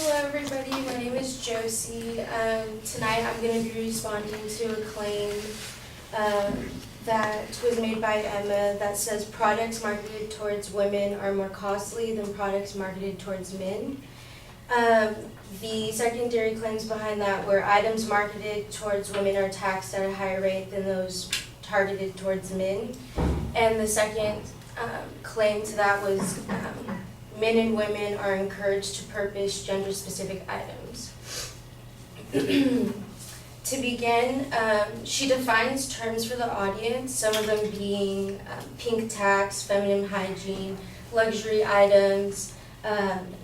Hello everybody, my name is Josie. Tonight I'm going to be responding to a claim that was made by Emma that says products marketed towards women are more costly than products marketed towards men. The secondary claims behind that were items marketed towards women are taxed at a higher rate than those targeted towards men. And the second claim to that was men and women are encouraged to purchase gender-specific items. To begin, she defines terms for the audience, some of them being pink tax, feminine hygiene, luxury items,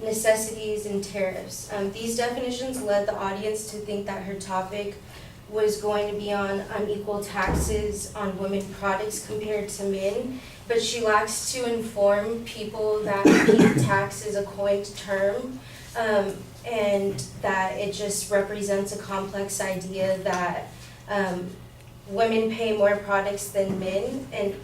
necessities, and tariffs. These definitions led the audience to think that her topic was going to be on unequal taxes on women products compared to men, but she lacks to inform people that pink tax is a coined term, and that it just represents a complex idea that women pay more products than men. And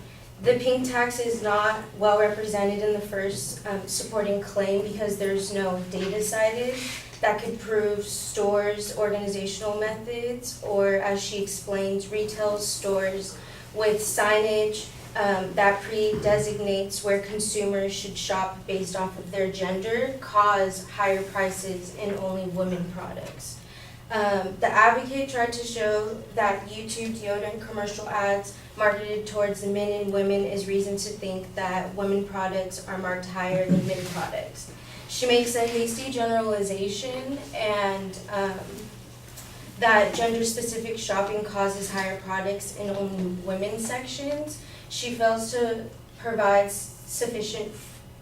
the pink tax is not well represented in the first supporting claim because there's no data cited that could prove stores' organizational methods, or as she explains, retail stores with signage that pre-designates where consumers should shop based off of their gender cause higher prices in only women products. The advocate tried to show that YouTube deodorant commercial ads marketed towards men and women is reason to think that women products are marked higher than men products. She makes a hasty generalization and that gender-specific shopping causes higher products in only women's sections. She fails to provide sufficient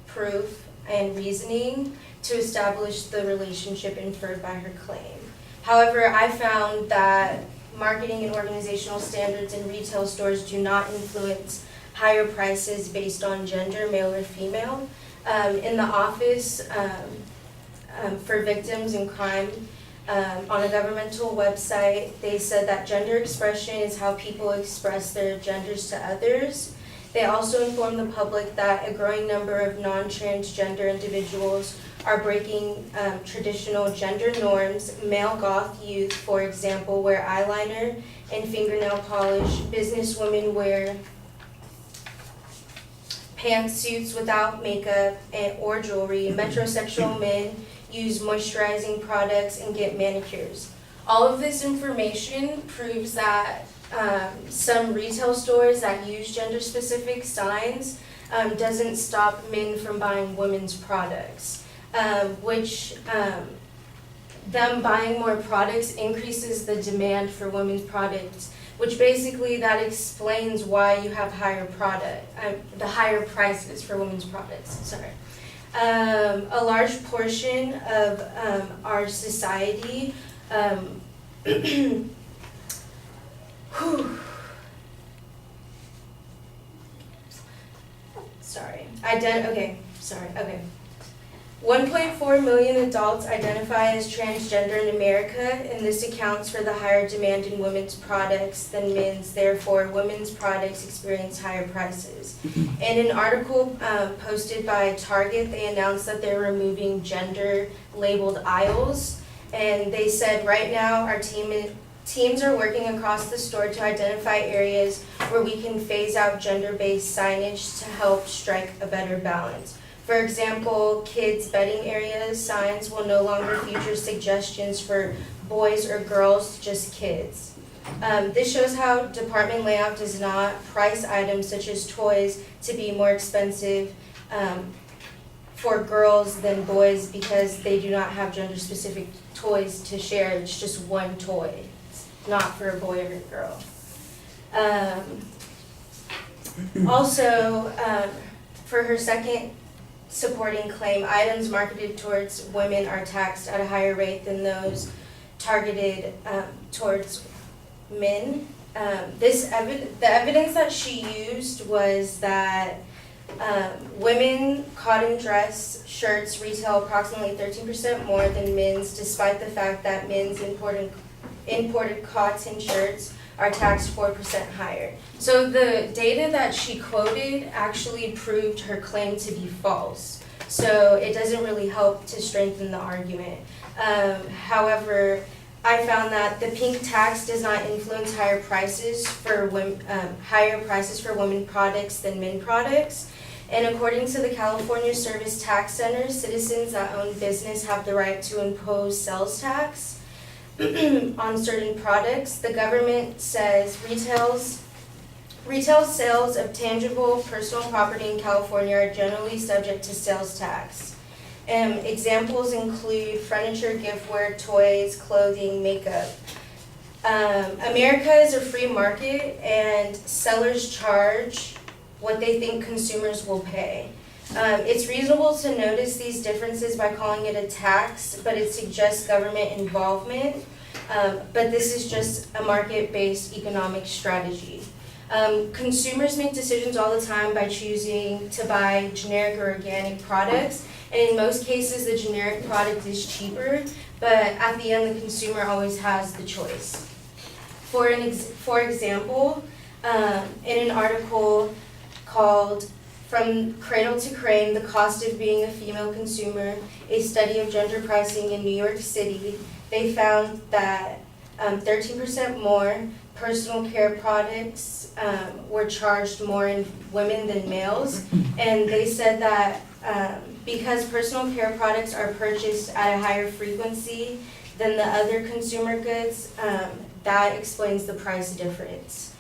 proof and reasoning to establish the relationship inferred by her claim. However, I found that marketing and organizational standards in retail stores do not influence higher prices based on gender, male or female. In the Office for Victims in Crime, on a governmental website, they said that gender expression is how people express their genders to others. They also informed the public that a growing number of non-transgender individuals are breaking traditional gender norms. Male goth youth, for example, wear eyeliner and fingernail polish. Businesswomen wear pantsuits without makeup or jewelry. Metrosexual men use moisturizing products and get manicures. All of this information proves that some retail stores that use gender-specific signs doesn't stop men from buying women's products, which them buying more products increases the demand for women's products, which basically that explains why you have the higher prices for women's products. Sorry. A large portion of our society Okay. 1.4 million adults identify as transgender in America, and this accounts for the higher demand in women's products than men's. Therefore, women's products experience higher prices. In an article posted by Target, they announced that they're removing gender-labeled aisles, and they said, right now our teams are working across the store to identify areas where we can phase out gender-based signage to help strike a better balance. For example, kids' bedding areas signs will no longer feature suggestions for boys or girls, just kids. This shows how department layout does not price items such as toys to be more expensive for girls than boys because they do not have gender-specific toys to share. It's just one toy. It's not for a boy or a girl. Also, for her second supporting claim, items marketed towards women are taxed at a higher rate than those targeted towards men. The evidence that she used was that women cotton dress shirts retail approximately 13% more than men's, despite the fact that men's imported cotton shirts are taxed 4% higher. So the data that she quoted actually proved her claim to be false. So it doesn't really help to strengthen the argument. However, I found that the pink tax does not influence higher prices for women products than men products. And according to the California Service Tax Center, citizens that own business have the right to impose sales tax on certain products. The government says retail sales of tangible personal property in California are generally subject to sales tax. Examples include furniture, giftware, toys, clothing, makeup. America is a free market, and sellers charge what they think consumers will pay. It's reasonable to notice these differences by calling it a tax, but it suggests government involvement. But this is just a market-based economic strategy. Consumers make decisions all the time by choosing to buy generic or organic products, and in most cases the generic product is cheaper, but at the end the consumer always has the choice. For example, in an article called "From Cradle to Crane, the Cost of Being a Female Consumer, a Study of Gender Pricing in New York City," they found that 13% more personal care products were charged more in women than males. And they said that because personal care products are purchased at a higher frequency than the other consumer goods, that explains the price difference.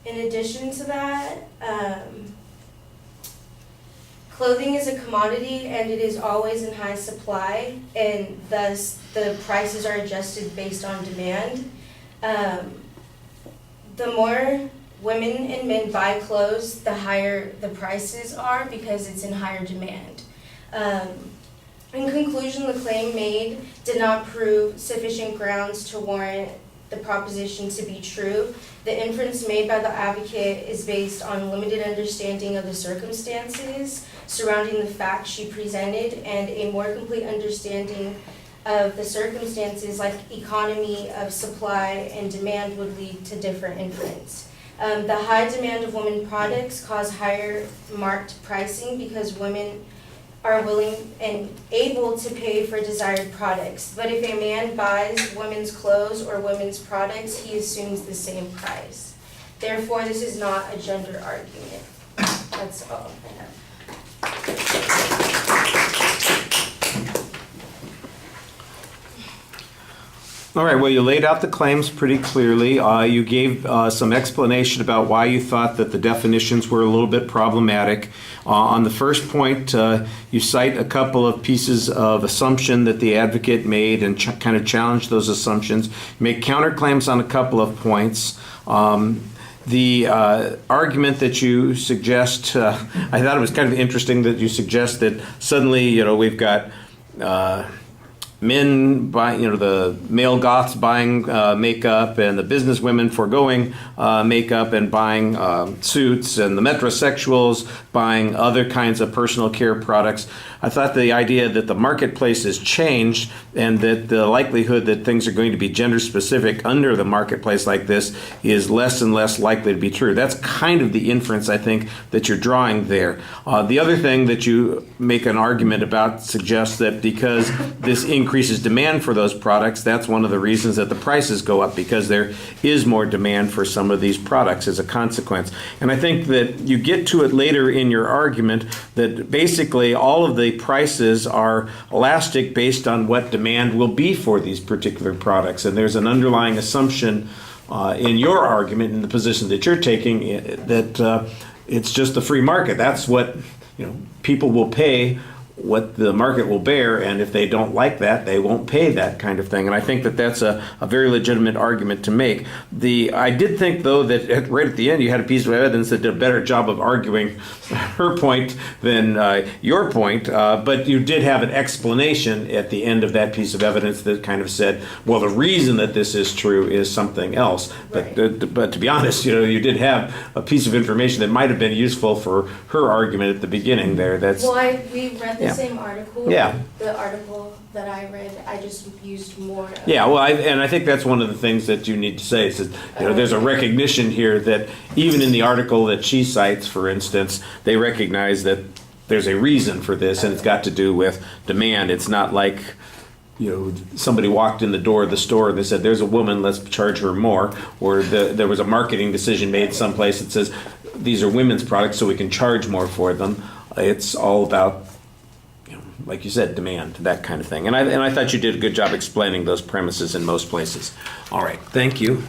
In addition to that, clothing is a commodity and it is always in high supply, and thus the prices are adjusted based on demand. The more women and men buy clothes, the higher the prices are because it's in higher demand. In conclusion, the claim made did not prove sufficient grounds to warrant the proposition to be true. The inference made by the advocate is based on limited understanding of the circumstances surrounding the facts she presented, and a more complete understanding of the circumstances like economy of supply and demand would lead to different inference. The high demand of women products cause higher marked pricing because women are willing and able to pay for desired products. But if a man buys women's clothes or women's products, he assumes the same price. Therefore, this is not a gender argument. That's all I have. All right, well, you laid out the claims pretty clearly. You gave some explanation about why you thought that the definitions were a little bit problematic. On the first point, you cite a couple of pieces of assumption that the advocate made and kind of challenged those assumptions. You make counterclaims on a couple of points. The argument that you suggest, I thought it was kind of interesting that you suggest that suddenly, we've got men buying, the male goths buying makeup, and the business women foregoing makeup and buying suits, and the metrosexuals buying other kinds of personal care products. I thought the idea that the marketplace has changed and that the likelihood that things are going to be gender specific under the marketplace like this is less and less likely to be true. That's kind of the inference, I think, that you're drawing there. The other thing that you make an argument about suggests that because this increases demand for those products, that's one of the reasons that the prices go up, because there is more demand for some of these products as a consequence. And I think that you get to it later in your argument that basically all of the prices are elastic based on what demand will be for these particular products. And there's an underlying assumption in your argument, in the position that you're taking, that it's just the free market. That's what people will pay, what the market will bear, and if they don't like that, they won't pay that kind of thing. And I think that that's a very legitimate argument to make. I did think, though, that right at the end you had a piece of evidence that did a better job of arguing her point than your point, but you did have an explanation at the end of that piece of evidence that kind of said, well, the reason that this is true is something else. Right. But to be honest, you did have a piece of information that might have been useful for her argument at the beginning there. We read the same article. Yeah. The article that I read, I just used more. Yeah, well, I think that's one of the things that you need to say is that there's a recognition here that even in the article that she cites, for instance, they recognize that there's a reason for this, and it's got to do with demand. It's not like, somebody walked in the door of the store and they said, there's a woman, let's charge her more. Or there was a marketing decision made someplace that says, these are women's products, so we can charge more for them. It's all about, like you said, demand, that kind of thing. And I thought you did a good job explaining those premises in most places. All right, thank you.